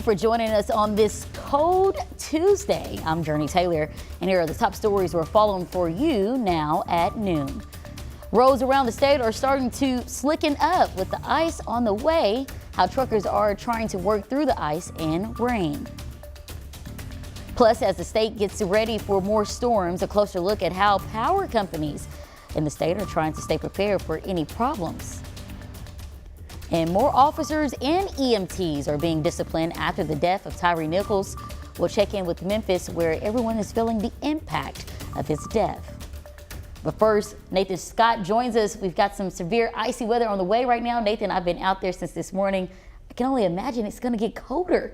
for joining us on this cold Tuesday. I'm Jurnee Taylor, and here are the top stories we're following for you now at noon. Roads around the state are starting to slicken up with the ice on the way, how truckers are trying to work through the ice and rain. Plus, as the state gets ready for more storms, a closer look at how power companies in the state are trying to stay prepared for any problems. And more officers and EMTs are being disciplined after the death of Tyree Nichols. We'll check in with Memphis, where everyone is feeling the impact of his death. But first, Nathan Scott joins us. We've got some severe icy weather on the way right now. Nathan, I've been out there since this morning. I can only imagine it's going to get colder.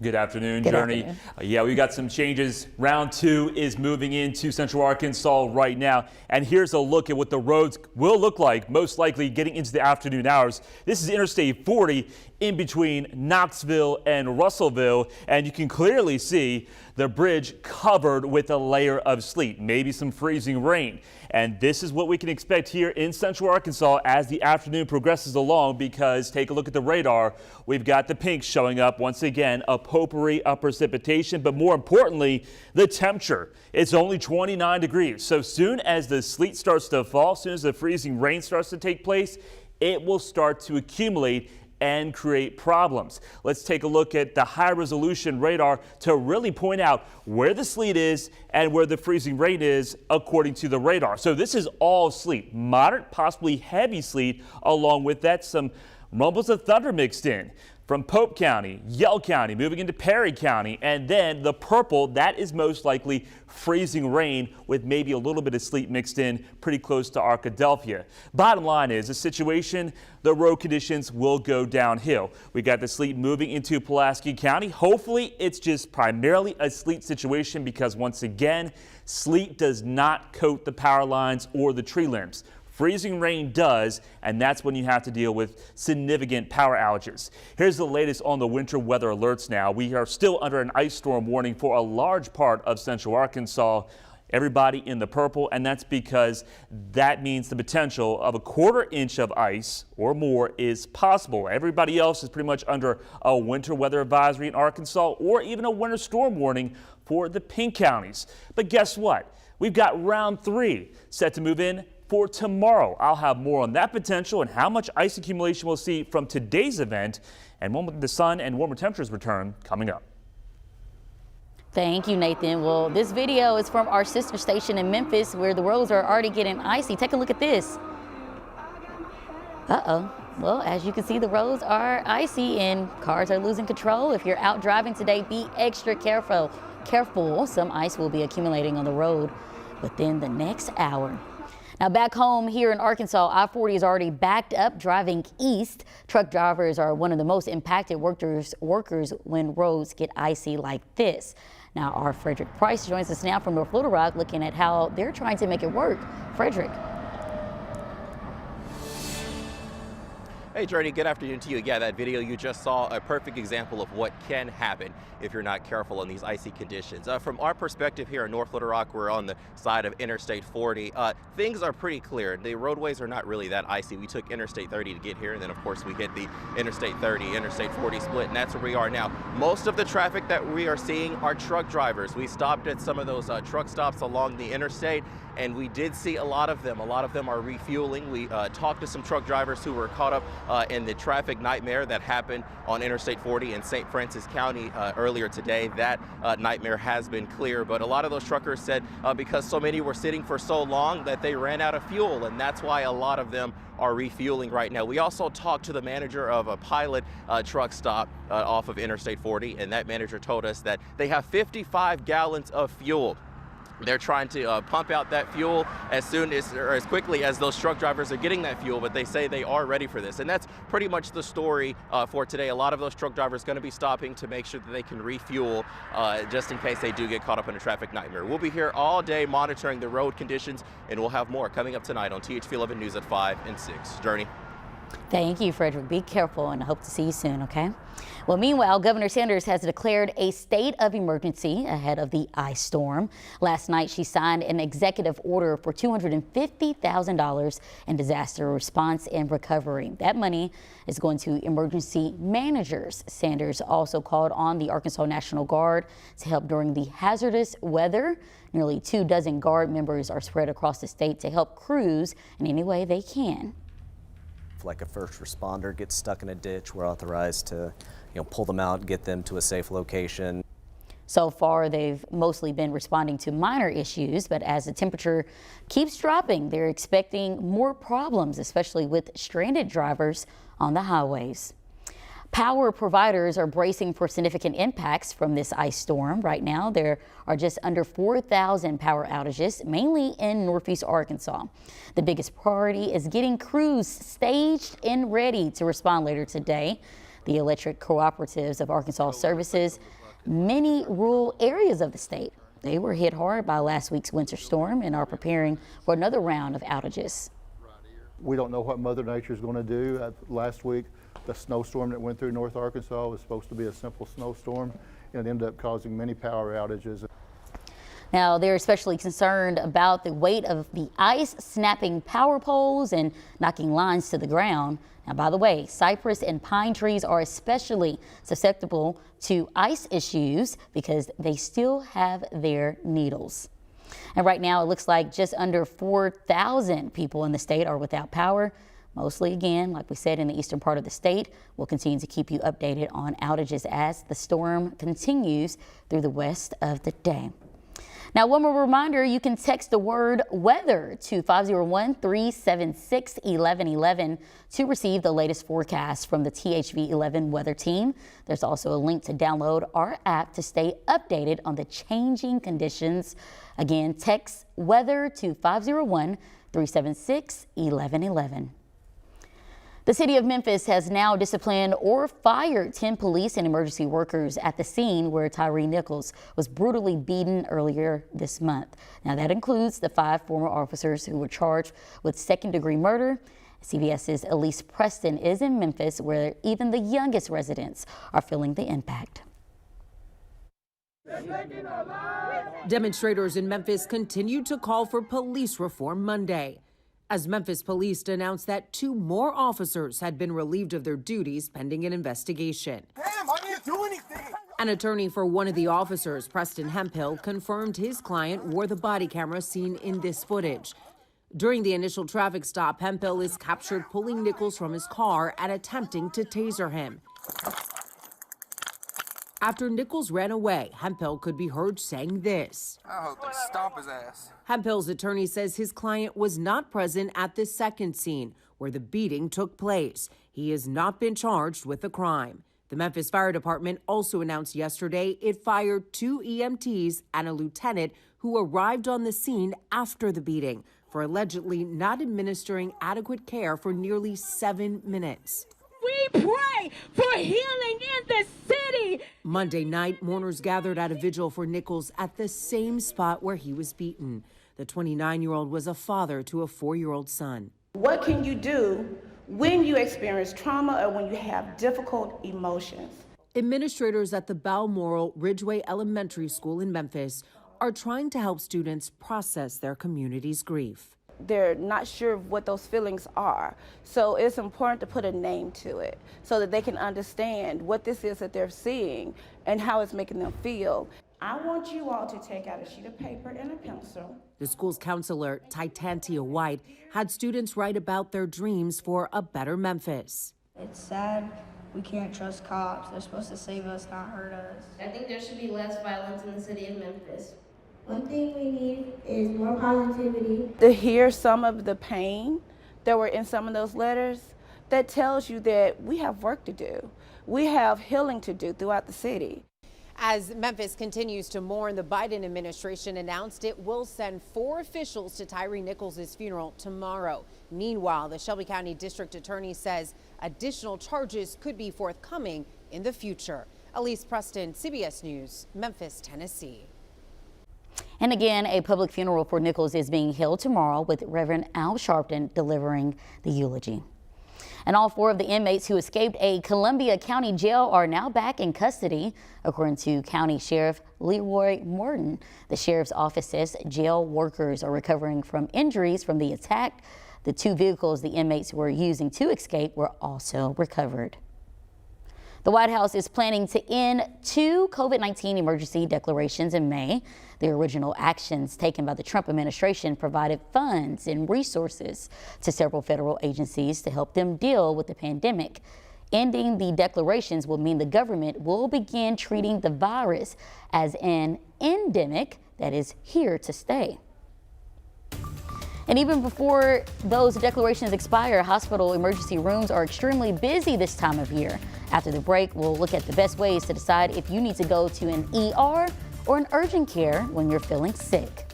Good afternoon, Jurnee. Yeah, we got some changes. Round 2 is moving into Central Arkansas right now. And here's a look at what the roads will look like, most likely getting into the afternoon hours. This is Interstate 40 in between Knoxville and Russellville. And you can clearly see the bridge covered with a layer of sleet, maybe some freezing rain. And this is what we can expect here in Central Arkansas as the afternoon progresses along, because take a look at the radar. We've got the pink showing up once again, a potpourri of precipitation, but more importantly, the temperature. It's only 29 degrees. So soon as the sleet starts to fall, soon as the freezing rain starts to take place, it will start to accumulate and create problems. Let's take a look at the high resolution radar to really point out where the sleet is and where the freezing rain is according to the radar. So this is all sleet, moderate, possibly heavy sleet. Along with that, some rumbles of thunder mixed in from Pope County, Yell County, moving into Perry County, and then the purple, that is most likely freezing rain with maybe a little bit of sleet mixed in pretty close to Arkadelphia. Bottom line is the situation, the road conditions will go downhill. We got the sleet moving into Pulaski County. Hopefully it's just primarily a sleet situation, because once again, sleet does not coat the power lines or the tree limbs. Freezing rain does, and that's when you have to deal with significant power outages. Here's the latest on the winter weather alerts now. We are still under an ice storm warning for a large part of Central Arkansas. Everybody in the purple, and that's because that means the potential of a 1/4 inch of ice or more is possible. Everybody else is pretty much under a winter weather advisory in Arkansas, or even a winter storm warning for the pink counties. But guess what? We've got round 3 set to move in for tomorrow. I'll have more on that potential and how much ice accumulation we'll see from today's event, and when the sun and warmer temperatures return coming up. Thank you, Nathan. Well, this video is from our sister station in Memphis, where the roads are already getting icy. Take a look at this. Well, as you can see, the roads are icy and cars are losing control. If you're out driving today, be extra careful. Some ice will be accumulating on the road within the next hour. Now back home here in Arkansas, I-40 is already backed up driving east. Truck drivers are one of the most impacted workers when roads get icy like this. Now our Frederick Price joins us now from North Little Rock, looking at how they're trying to make it work. Frederick. Hey Jurnee, good afternoon to you. Yeah, that video you just saw, a perfect example of what can happen if you're not careful in these icy conditions. From our perspective here in North Little Rock, we're on the side of Interstate 40. Things are pretty clear. The roadways are not really that icy. We took Interstate 30 to get here, and then of course we hit the Interstate 30, Interstate 40 split, and that's where we are now. Most of the traffic that we are seeing are truck drivers. We stopped at some of those truck stops along the interstate, and we did see a lot of them. A lot of them are refueling. We talked to some truck drivers who were caught up in the traffic nightmare that happened on Interstate 40 in St. Francis County earlier today. That nightmare has been clear, but a lot of those truckers said because so many were sitting for so long that they ran out of fuel, and that's why a lot of them are refueling right now. We also talked to the manager of a pilot truck stop off of Interstate 40, and that manager told us that they have 55 gallons of fuel. They're trying to pump out that fuel as quickly as those truck drivers are getting that fuel, but they say they are ready for this. And that's pretty much the story for today. A lot of those truck drivers going to be stopping to make sure that they can refuel just in case they do get caught up in a traffic nightmare. We'll be here all day monitoring the road conditions, and we'll have more coming up tonight on THV 11 News at 5 and 6. Jurnee. Thank you, Frederick. Be careful, and I hope to see you soon, okay? Well, meanwhile, Governor Sanders has declared a state of emergency ahead of the ice storm. Last night, she signed an executive order for $250,000 in disaster response and recovery. That money is going to emergency managers. Sanders also called on the Arkansas National Guard to help during the hazardous weather. Nearly 24 Guard members are spread across the state to help crews in any way they can. If like a first responder gets stuck in a ditch, we're authorized to pull them out, get them to a safe location. So far, they've mostly been responding to minor issues, but as the temperature keeps dropping, they're expecting more problems, especially with stranded drivers on the highways. Power providers are bracing for significant impacts from this ice storm. Right now, there are just under 4,000 power outages, mainly in Northeast Arkansas. The biggest priority is getting crews staged and ready to respond later today. The electric cooperatives of Arkansas services many rural areas of the state. They were hit hard by last week's winter storm and are preparing for another round of outages. We don't know what Mother Nature is going to do. Last week, the snowstorm that went through North Arkansas was supposed to be a simple snowstorm, and it ended up causing many power outages. Now, they're especially concerned about the weight of the ice snapping power poles and knocking lines to the ground. Now, by the way, cypress and pine trees are especially susceptible to ice issues because they still have their needles. And right now, it looks like just under 4,000 people in the state are without power. Mostly, again, like we said, in the eastern part of the state. We'll continue to keep you updated on outages as the storm continues through the west of the day. Now, one more reminder, you can text the word weather to 501-376-1111 to receive the latest forecast from the THV 11 weather team. There's also a link to download our app to stay updated on the changing conditions. Again, text weather to 501-376-1111. The city of Memphis has now disciplined or fired 10 police and emergency workers at the scene where Tyree Nichols was brutally beaten earlier this month. Now, that includes the 5 former officers who were charged with second-degree murder. CBS's Elise Preston is in Memphis, where even the youngest residents are feeling the impact. Demonstrators in Memphis continued to call for police reform Monday, as Memphis police announced that 2 more officers had been relieved of their duties pending an investigation. Damn, I didn't do anything. An attorney for one of the officers, Preston Hemphill, confirmed his client wore the body camera seen in this footage. During the initial traffic stop, Hemphill is captured pulling Nichols from his car and attempting to taser him. After Nichols ran away, Hemphill could be heard saying this. I hope they stomp his ass. Hemphill's attorney says his client was not present at the second scene where the beating took place. He has not been charged with the crime. The Memphis Fire Department also announced yesterday it fired 2 EMTs and a lieutenant who arrived on the scene after the beating for allegedly not administering adequate care for nearly 7 minutes. We pray for healing in the city. Monday night, mourners gathered at a vigil for Nichols at the same spot where he was beaten. The 29-year-old was a father to a 4-year-old son. What can you do when you experience trauma or when you have difficult emotions? Administrators at the Balmoral Ridgeway Elementary School in Memphis are trying to help students process their community's grief. They're not sure what those feelings are. So it's important to put a name to it so that they can understand what this is that they're seeing and how it's making them feel. I want you all to take out a sheet of paper and a pencil. The school's counselor, Titantia White, had students write about their dreams for a better Memphis. It's sad. We can't trust cops. They're supposed to save us, not hurt us. I think there should be less violence in the city of Memphis. One thing we need is more positivity. To hear some of the pain that were in some of those letters, that tells you that we have work to do. We have healing to do throughout the city. As Memphis continues to mourn, the Biden administration announced it will send 4 officials to Tyree Nichols' funeral tomorrow. Meanwhile, the Shelby County District Attorney says additional charges could be forthcoming in the future. Elise Preston, CBS News, Memphis, Tennessee. And again, a public funeral for Nichols is being held tomorrow with Reverend Al Sharpton delivering the eulogy. And all 4 of the inmates who escaped a Columbia County jail are now back in custody, according to County Sheriff Leroy Morton. The sheriff's office says jail workers are recovering from injuries from the attack. The 2 vehicles the inmates were using to escape were also recovered. The White House is planning to end 2 COVID-19 emergency declarations in May. The original actions taken by the Trump administration provided funds and resources to several federal agencies to help them deal with the pandemic. Ending the declarations will mean the government will begin treating the virus as an endemic that is here to stay. And even before those declarations expire, hospital emergency rooms are extremely busy this time of year. After the break, we'll look at the best ways to decide if you need to go to an ER or an urgent care when you're feeling sick.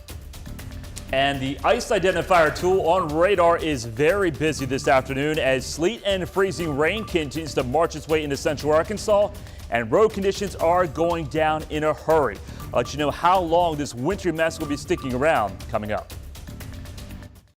And the ice identifier tool on radar is very busy this afternoon as sleet and freezing rain continues to march its way into central Arkansas, and road conditions are going down in a hurry. I'll let you know how long this wintry mess will be sticking around coming up.